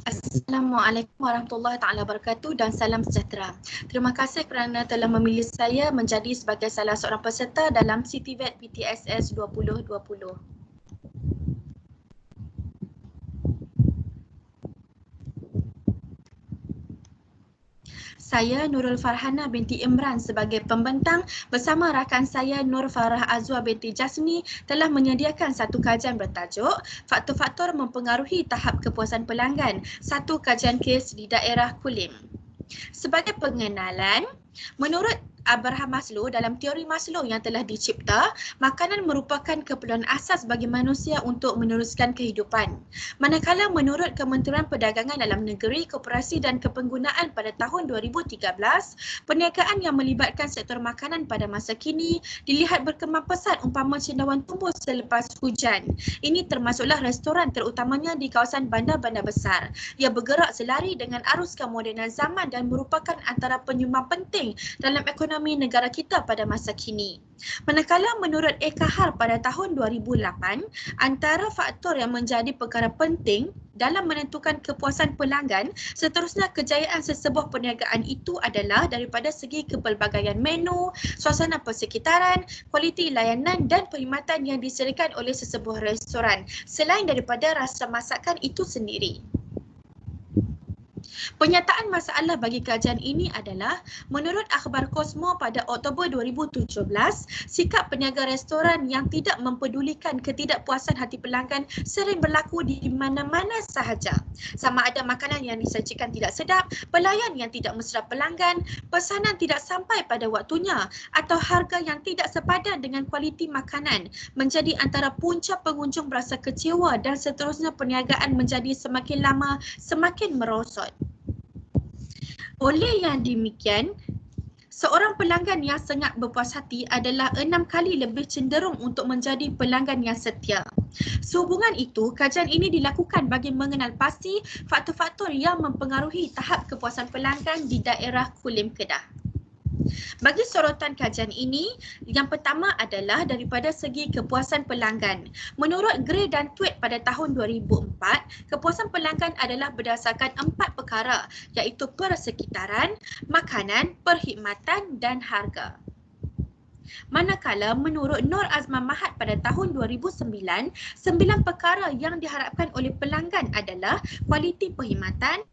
Assalamualaikum warahmatullahi taala wabarakatuh dan salam sejahtera. Terima kasih kerana telah memilih saya menjadi sebagai salah seorang peserta dalam CityVet PTSS 2020. Saya Nurul Farhana binti Imran sebagai pembentang bersama rakan saya Nur Farah Azwa binti Jasni telah menyediakan satu kajian bertajuk Faktor-faktor mempengaruhi tahap kepuasan pelanggan, satu kajian kes di daerah Kulim. Sebagai pengenalan, menurut Abraham Maslow dalam teori Maslow yang telah dicipta, makanan merupakan keperluan asas bagi manusia untuk meneruskan kehidupan. Manakala menurut Kementerian Perdagangan Dalam Negeri, Koperasi dan Kepenggunaan pada tahun 2013, perniagaan yang melibatkan sektor makanan pada masa kini dilihat berkembang pesat umpama cendawan tumbuh selepas hujan. Ini termasuklah restoran terutamanya di kawasan bandar-bandar besar. Ia bergerak selari dengan arus kemodenan zaman dan merupakan antara penyumbang penting dalam ekonomi negara kita pada masa kini. Manakala menurut Ekahar pada tahun 2008, antara faktor yang menjadi perkara penting dalam menentukan kepuasan pelanggan, seterusnya kejayaan sesebuah perniagaan itu adalah daripada segi kepelbagaian menu, suasana persekitaran, kualiti layanan dan perkhidmatan yang disediakan oleh sesebuah restoran, selain daripada rasa masakan itu sendiri. Penyataan masalah bagi kajian ini adalah, menurut akhbar Cosmo pada Oktober 2017, sikap peniaga restoran yang tidak mempedulikan ketidakpuasan hati pelanggan sering berlaku di mana-mana sahaja. Sama ada makanan yang disajikan tidak sedap, pelayan yang tidak mesra pelanggan, pesanan tidak sampai pada waktunya atau harga yang tidak sepadan dengan kualiti makanan menjadi antara punca pengunjung berasa kecewa dan seterusnya perniagaan menjadi semakin lama semakin merosot. Oleh yang demikian, seorang pelanggan yang sangat berpuas hati adalah 6 kali lebih cenderung untuk menjadi pelanggan yang setia. Sehubungan itu, kajian ini dilakukan bagi mengenal pasti faktor-faktor yang mempengaruhi tahap kepuasan pelanggan di daerah Kulim Kedah. Bagi sorotan kajian ini, yang pertama adalah daripada segi kepuasan pelanggan. Menurut Gray dan Tweed pada tahun 2004, kepuasan pelanggan adalah berdasarkan 4 perkara, iaitu persekitaran, makanan, perkhidmatan dan harga. Manakala menurut Nur Azman Mahat pada tahun 2009, 9 perkara yang diharapkan oleh pelanggan adalah kualiti perkhidmatan,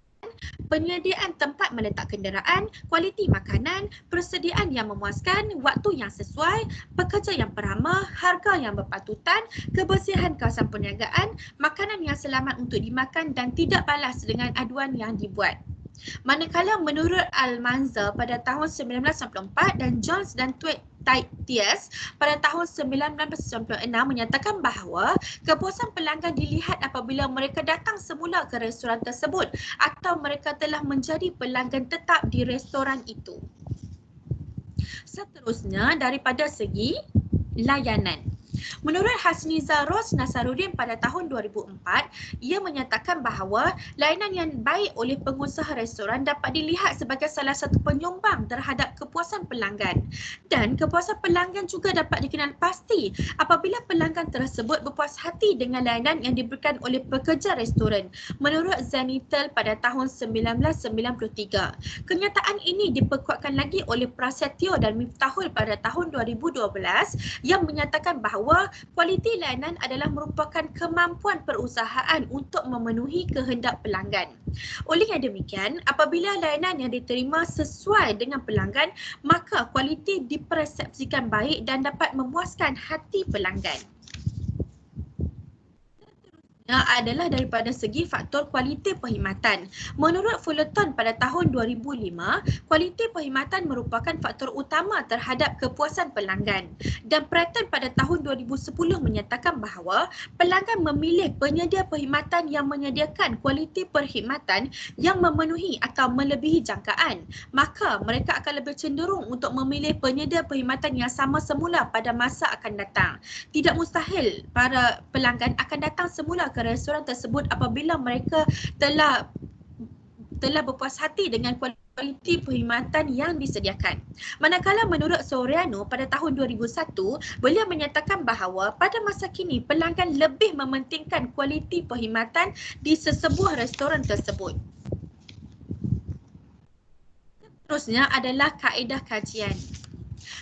penyediaan tempat meletak kenderaan, kualiti makanan, persediaan yang memuaskan, waktu yang sesuai, pekerja yang beramah, harga yang berpatutan, kebersihan kawasan perniagaan, makanan yang selamat untuk dimakan dan tidak balas dengan aduan yang dibuat. Manakala menurut Al-Manzar pada tahun 1994 dan Jones dan Tias pada tahun 1996 menyatakan bahawa kepuasan pelanggan dilihat apabila mereka datang semula ke restoran tersebut atau mereka telah menjadi pelanggan tetap di restoran itu. Seterusnya, daripada segi layanan. Menurut Hasniza Ros Nasaruddin pada tahun 2004, ia menyatakan bahawa layanan yang baik oleh pengusaha restoran dapat dilihat sebagai salah satu penyumbang terhadap kepuasan pelanggan. Dan kepuasan pelanggan juga dapat dikenal pasti apabila pelanggan tersebut berpuas hati dengan layanan yang diberikan oleh pekerja restoran. Menurut Zanitel pada tahun 1993. Kenyataan ini diperkuatkan lagi oleh Prasetyo dan Miftahul pada tahun 2012 yang menyatakan bahawa kualiti layanan adalah merupakan kemampuan perusahaan untuk memenuhi kehendak pelanggan. Oleh yang demikian, apabila layanan yang diterima sesuai dengan pelanggan, maka kualiti dipersepsikan baik dan dapat memuaskan hati pelanggan. Adalah daripada segi faktor kualiti perkhidmatan. Menurut Fullerton pada tahun 2005, kualiti perkhidmatan merupakan faktor utama terhadap kepuasan pelanggan. Dan Pratton pada tahun 2010 menyatakan bahawa pelanggan memilih penyedia perkhidmatan yang menyediakan kualiti perkhidmatan yang memenuhi atau melebihi jangkaan, maka mereka akan lebih cenderung untuk memilih penyedia perkhidmatan yang sama semula pada masa akan datang. Tidak mustahil para pelanggan akan datang semula ke restoran tersebut apabila mereka telah berpuas hati dengan kualiti kualiti perkhidmatan yang disediakan. Manakala menurut Soriano pada tahun 2001, beliau menyatakan bahawa pada masa kini pelanggan lebih mementingkan kualiti perkhidmatan di sesebuah restoran tersebut. Seterusnya adalah kaedah kajian.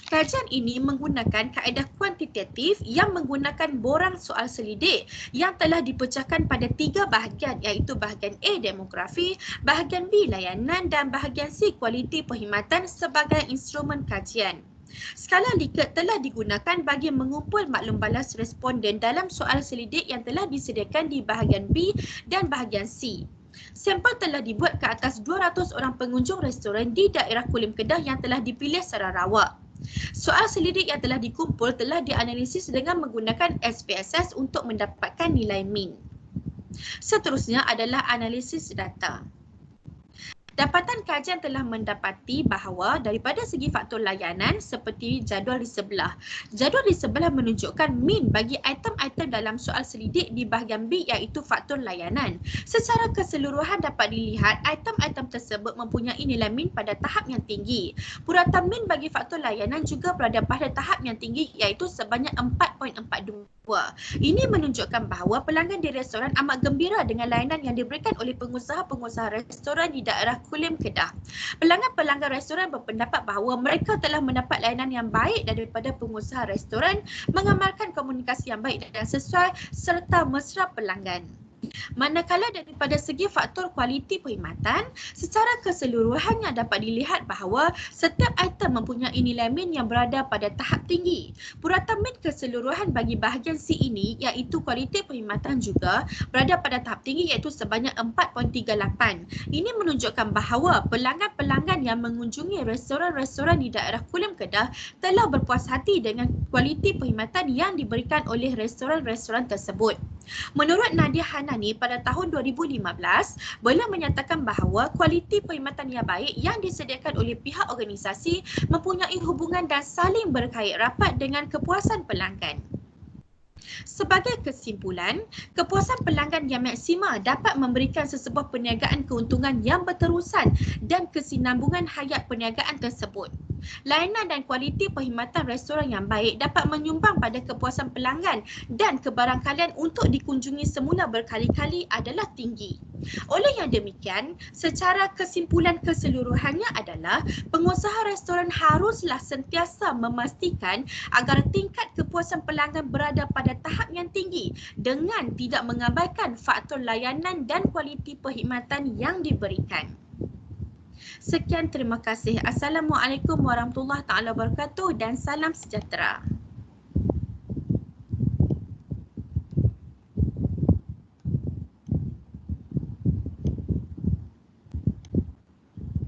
Kajian ini menggunakan kaedah kuantitatif yang menggunakan borang soal selidik yang telah dipecahkan pada 3 bahagian, iaitu bahagian A demografi, bahagian B layanan dan bahagian C kualiti perkhidmatan sebagai instrumen kajian. Skala Likert telah digunakan bagi mengumpul maklum balas responden dalam soal selidik yang telah disediakan di bahagian B dan bahagian C. Sampel telah dibuat ke atas 200 orang pengunjung restoran di daerah Kulim Kedah yang telah dipilih secara rawak. Soal selidik yang telah dikumpul telah dianalisis dengan menggunakan SPSS untuk mendapatkan nilai min. Seterusnya adalah analisis data. Dapatan kajian telah mendapati bahawa daripada segi faktor layanan seperti jadual di sebelah. Jadual di sebelah menunjukkan min bagi item-item dalam soal selidik di bahagian B iaitu faktor layanan. Secara keseluruhan dapat dilihat item-item tersebut mempunyai nilai min pada tahap yang tinggi. Puratan min bagi faktor layanan juga berada pada tahap yang tinggi iaitu sebanyak 4.42. Ini menunjukkan bahawa pelanggan di restoran amat gembira dengan layanan yang diberikan oleh pengusaha-pengusaha restoran di daerah Kulim Kedah. Pelanggan-pelanggan restoran berpendapat bahawa mereka telah mendapat layanan yang baik daripada pengusaha restoran, mengamalkan komunikasi yang baik dan sesuai serta mesra pelanggan. Manakala daripada segi faktor kualiti perkhidmatan, secara keseluruhannya dapat dilihat bahawa setiap item mempunyai nilai min yang berada pada tahap tinggi. Puratan min keseluruhan bagi bahagian C ini iaitu kualiti perkhidmatan juga berada pada tahap tinggi iaitu sebanyak 4.38. Ini menunjukkan bahawa pelanggan-pelanggan yang mengunjungi restoran-restoran di daerah Kulim Kedah telah berpuas hati dengan kualiti perkhidmatan yang diberikan oleh restoran-restoran tersebut. Menurut Nadia Hanani pada tahun 2015, beliau menyatakan bahawa kualiti perkhidmatan yang baik yang disediakan oleh pihak organisasi mempunyai hubungan dan saling berkait rapat dengan kepuasan pelanggan. Sebagai kesimpulan, kepuasan pelanggan yang maksimal dapat memberikan sesebuah perniagaan keuntungan yang berterusan dan kesinambungan hayat perniagaan tersebut. Layanan dan kualiti perkhidmatan restoran yang baik dapat menyumbang pada kepuasan pelanggan dan kebarangkalian untuk dikunjungi semula berkali-kali adalah tinggi. Oleh yang demikian, secara kesimpulan keseluruhannya adalah pengusaha restoran haruslah sentiasa memastikan agar tingkat kepuasan pelanggan berada pada tahap yang tinggi dengan tidak mengabaikan faktor layanan dan kualiti perkhidmatan yang diberikan. Sekian, terima kasih. Assalamualaikum warahmatullahi wabarakatuh dan salam sejahtera.